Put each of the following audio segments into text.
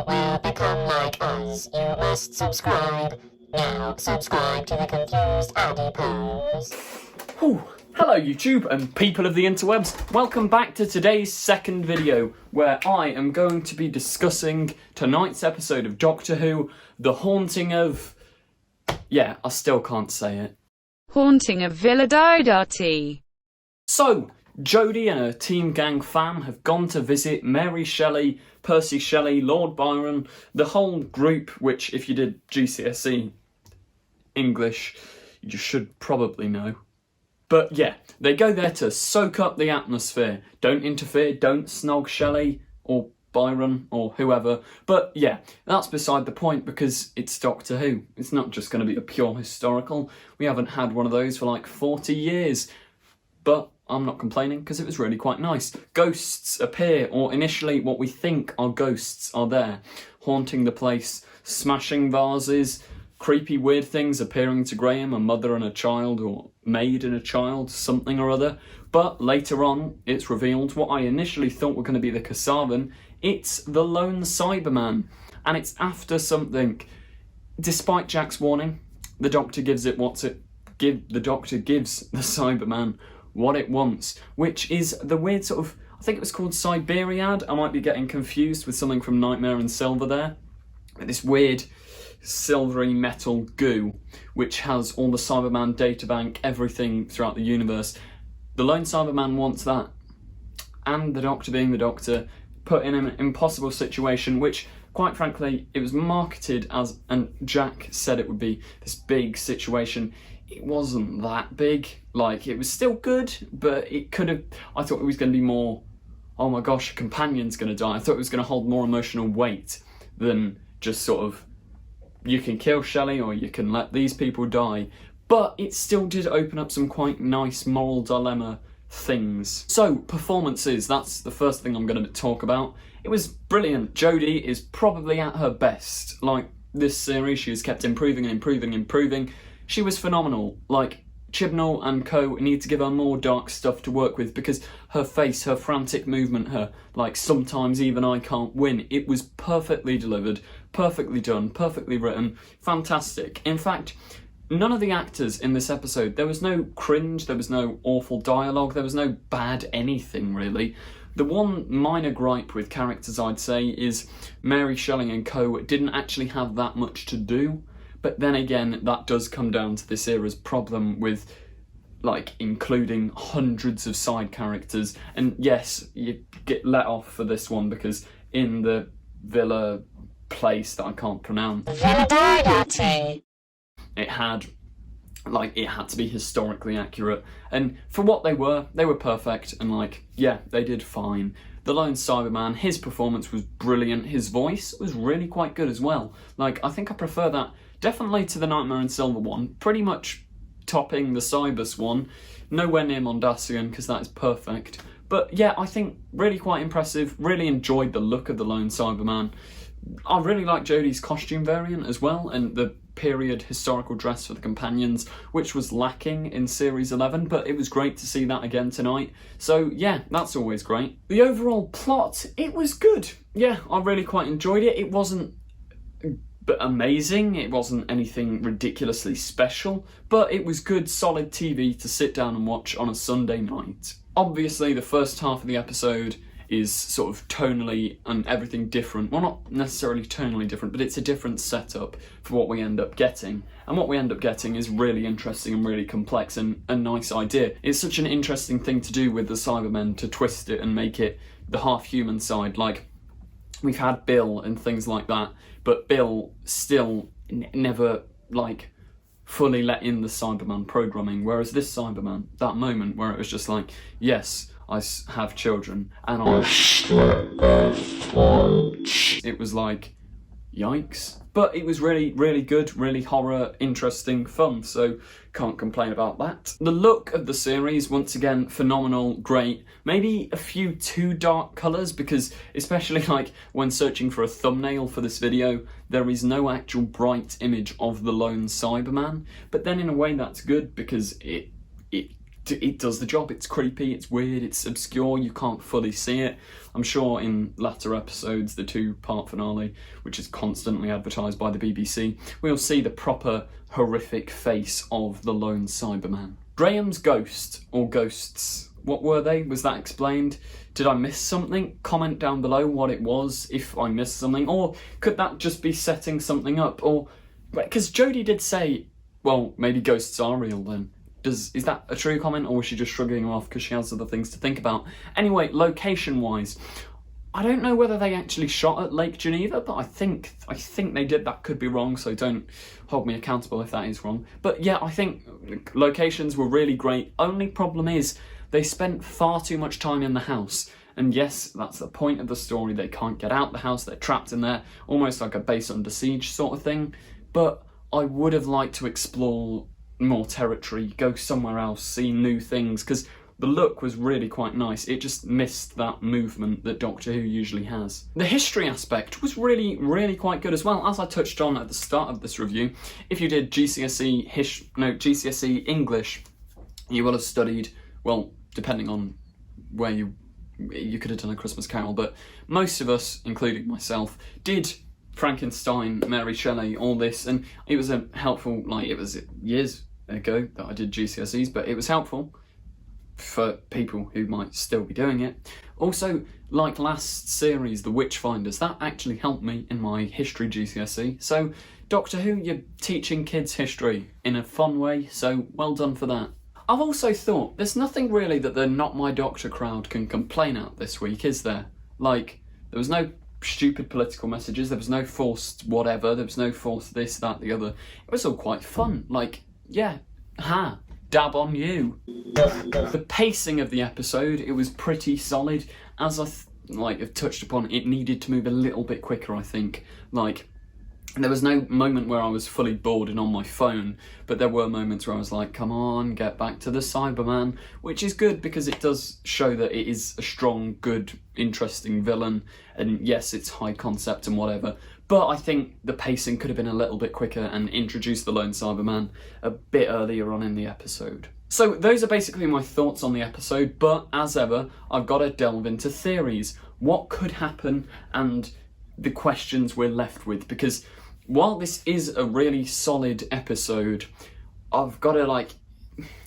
will become like us, you must subscribe. Now subscribe to the confused Adipose. Whew. Hello YouTube and people of the interwebs, welcome back to today's second video where I am going to be discussing tonight's episode of Doctor Who, The Haunting of... yeah, I still can't say it. Haunting of Villa DIADOTI. So, Jodie and her Team Gang fam have gone to visit Mary Shelley, Percy Shelley, Lord Byron, the whole group, which if you did GCSE English, you should probably know. But yeah, they go there to soak up the atmosphere. Don't interfere, don't snog Shelley or Byron or whoever. But yeah, that's beside the point because it's Doctor Who. It's not just going to be a pure historical. We haven't had one of those for like 40 years. But I'm not complaining because it was really quite nice. Ghosts appear, or initially what we think are ghosts are there, haunting the place, smashing vases, creepy weird things appearing to Graham, a mother and a child, or maid and a child, something or other. But later on, it's revealed what I initially thought were going to be the Kasavan. It's the lone Cyberman, and it's after something. Despite Jack's warning, the Doctor gives the Cyberman what it wants, which is the weird sort of, I think it was called Cyberiad. I might be getting confused with something from Nightmare and Silver there. But this weird silvery metal goo, which has all the Cyberman databank, everything throughout the universe. The lone Cyberman wants that. And the Doctor, being the Doctor, put in an impossible situation, which, quite frankly, it was marketed as, and Jack said it would be, this big situation. It wasn't that big. Like, it was still good, but it could have... I thought it was going to be more, oh my gosh, a companion's going to die. I thought it was going to hold more emotional weight than just sort of, you can kill Shelley or you can let these people die. But it still did open up some quite nice moral dilemma things. So, performances, that's the first thing I'm going to talk about. It was brilliant. Jodie is probably at her best. Like, this series, she has kept improving and improving and improving. She was phenomenal. Like, Chibnall and co need to give her more dark stuff to work with because her face, her frantic movement, her, like, sometimes even I can't win. It was perfectly delivered, perfectly done, perfectly written, fantastic. In fact, none of the actors in this episode, there was no cringe, there was no awful dialogue, there was no bad anything really. The one minor gripe with characters I'd say is Mary Shelley and co didn't actually have that much to do. But then again, that does come down to this era's problem with, like, including hundreds of side characters. And yes, you get let off for this one because in the villa place that I can't pronounce, it had to be historically accurate. And for what they were perfect. And, like, yeah, they did fine. The lone Cyberman, his performance was brilliant. His voice was really quite good as well. Like, I think I prefer that definitely to the Nightmare and Silver one, pretty much topping the Cybus one. Nowhere near Mondasian, because that is perfect. But yeah, I think really quite impressive. Really enjoyed the look of the lone Cyberman. I really like Jodie's costume variant as well, and the period historical dress for the companions, which was lacking in Series 11, but it was great to see that again tonight. So yeah, that's always great. The overall plot, it was good. Yeah, I really quite enjoyed it. It wasn't amazing, it wasn't anything ridiculously special, but it was good, solid TV to sit down and watch on a Sunday night. Obviously, the first half of the episode is sort of tonally and everything different. Well, not necessarily tonally different, but it's a different setup for what we end up getting. And what we end up getting is really interesting and really complex and a nice idea. It's such an interesting thing to do with the Cybermen, to twist it and make it the half-human side. Like, we've had Bill and things like that, but Bill still never, like, fully let in the Cyberman programming, whereas this Cyberman, that moment where it was just like, yes, I have children, and it was like, yikes. But it was really, really good, really horror, interesting, fun, so can't complain about that. The look of the series, once again, phenomenal, great. Maybe a few too dark colours, because especially like when searching for a thumbnail for this video, there is no actual bright image of the lone Cyberman. But then in a way that's good, because it it does the job. It's creepy, it's weird, it's obscure, you can't fully see it. I'm sure in latter episodes, the 2-part finale, which is constantly advertised by the BBC, we'll see the proper horrific face of the lone Cyberman. Graham's ghost, or ghosts, what were they? Was that explained? Did I miss something? Comment down below what it was, if I missed something, or could that just be setting something up? Or, because Jodie did say, well, maybe ghosts are real then. Is that a true comment, or was she just shrugging her off because she has other things to think about? Anyway, location-wise, I don't know whether they actually shot at Lake Geneva, but I think they did. That could be wrong, so don't hold me accountable if that is wrong. But yeah, I think locations were really great. Only problem is they spent far too much time in the house. And yes, that's the point of the story. They can't get out the house. They're trapped in there, almost like a base under siege sort of thing. But I would have liked to explore more territory, go somewhere else, see new things, because the look was really quite nice. It just missed that movement that Doctor Who usually has. The history aspect was really, really quite good as well. As I touched on at the start of this review, if you did GCSE English, you will have studied, well, depending on where you could have done A Christmas Carol, but most of us, including myself, did Frankenstein, Mary Shelley, all this, and it was a helpful, like, it was years ago that I did GCSEs, but it was helpful for people who might still be doing it. Also, like last series, The Witchfinders, that actually helped me in my history GCSE. So, Doctor Who, you're teaching kids history in a fun way, so well done for that. I've also thought, there's nothing really that the Not My Doctor crowd can complain at this week, is there? Like, there was no stupid political messages, there was no forced whatever, there was no forced this, that, the other. It was all quite fun. Like, yeah, dab on you. The pacing of the episode, it was pretty solid. As I have touched upon, it needed to move a little bit quicker, I think. Like, there was no moment where I was fully bored and on my phone, but there were moments where I was like, come on, get back to the Cyberman, which is good because it does show that it is a strong, good, interesting villain, and yes, it's high concept and whatever, but I think the pacing could have been a little bit quicker and introduced the lone Cyberman a bit earlier on in the episode. So those are basically my thoughts on the episode, but as ever, I've got to delve into theories. What could happen and the questions we're left with, because while this is a really solid episode, I've got to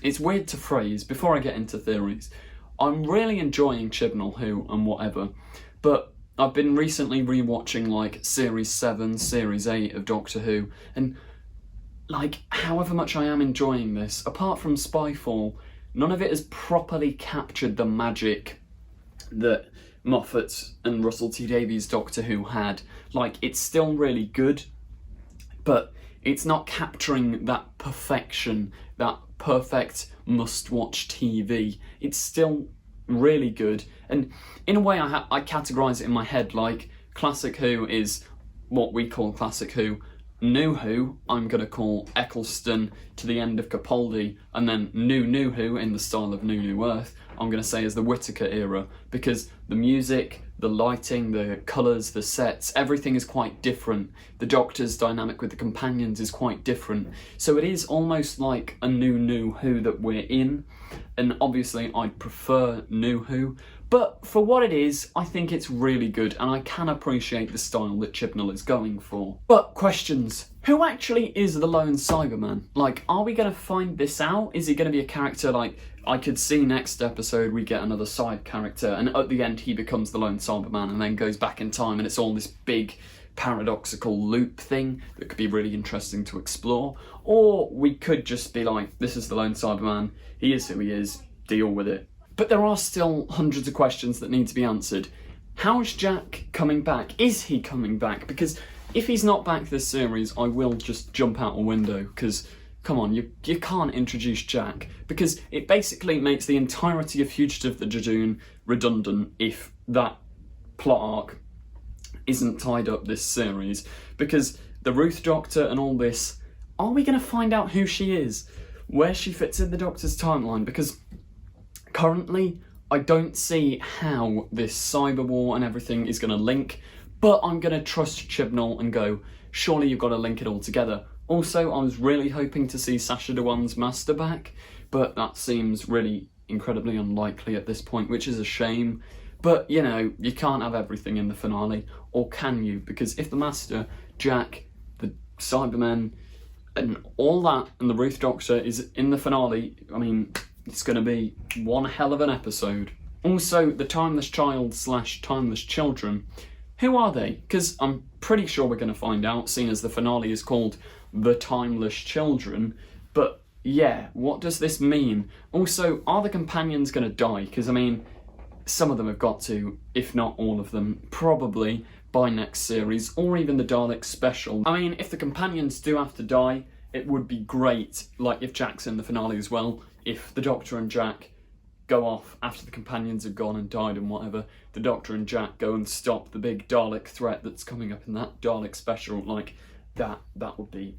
it's weird to phrase, before I get into theories, I'm really enjoying Chibnall Who and whatever, but I've been recently rewatching Series 7, Series 8 of Doctor Who, and however much I am enjoying this, apart from Spyfall, none of it has properly captured the magic that Moffat and Russell T Davies' Doctor Who had. It's still really good, but it's not capturing that perfection, that perfect must-watch TV. It's still really good, and in a way I categorise it in my head Classic Who is what we call Classic Who. New Who, I'm going to call Eccleston to the end of Capaldi, and then New Who, in the style of New Earth, I'm going to say is the Whittaker era, because the music, the lighting, the colours, the sets, everything is quite different. The Doctor's dynamic with the companions is quite different. So it is almost like a new Who that we're in, and obviously I'd prefer New Who, but for what it is, I think it's really good, and I can appreciate the style that Chibnall is going for. But questions. Who actually is the lone Cyberman? Are we going to find this out? Is he going to be a character I could see next episode we get another side character, and at the end he becomes the lone Cyberman and then goes back in time, and it's all this big paradoxical loop thing that could be really interesting to explore. Or we could just be this is the lone Cyberman, he is who he is, deal with it. But there are still hundreds of questions that need to be answered. How's Jack coming back? Is he coming back? Because if he's not back this series, I will just jump out a window, because come on, you can't introduce Jack, because it basically makes the entirety of Fugitive the Dragoon redundant if that plot arc isn't tied up this series. Because the Ruth Doctor and all this, are we going to find out who she is? Where she fits in the Doctor's timeline? Because currently, I don't see how this cyber war and everything is going to link, but I'm going to trust Chibnall and go, surely you've got to link it all together. Also, I was really hoping to see Sacha Dhawan's master back, but that seems really incredibly unlikely at this point, which is a shame. But, you know, you can't have everything in the finale, or can you? Because if the Master, Jack, the Cybermen, and all that, and the Ruth Doctor is in the finale, I mean, it's going to be one hell of an episode. Also, the Timeless Child / Timeless Children, who are they? Because I'm pretty sure we're going to find out, seeing as the finale is called The Timeless Children. But yeah, what does this mean? Also, are the companions going to die? Because, I mean, some of them have got to, if not all of them, probably by next series, or even the Dalek special. I mean, if the companions do have to die, it would be great, like if Jack's in the finale as well, if the Doctor and Jack go off after the companions have gone and died and whatever, the Doctor and Jack go and stop the big Dalek threat that's coming up in that Dalek special, like, that would be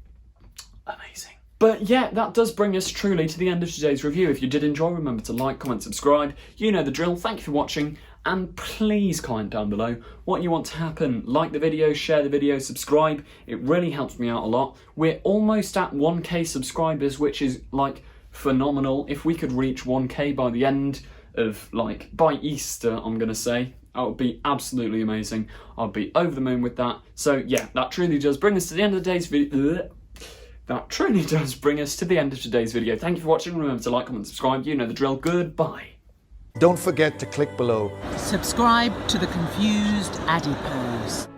amazing. But yeah, that does bring us truly to the end of today's review. If you did enjoy, remember to like, comment, subscribe. You know the drill. Thank you for watching, and please comment down below what you want to happen. Like the video, share the video, subscribe. It really helps me out a lot. We're almost at 1k subscribers, which is, like, phenomenal. If we could reach 1k by the end of, like, by Easter, I'm gonna say, that would be absolutely amazing. I'd be over the moon with that. So yeah, that truly does bring us to the end of today's video. That truly does bring us to the end of today's video. Thank you for watching. Remember to like, comment, subscribe. You know the drill. Goodbye. Don't forget to click below. Subscribe to the Confused Adipose.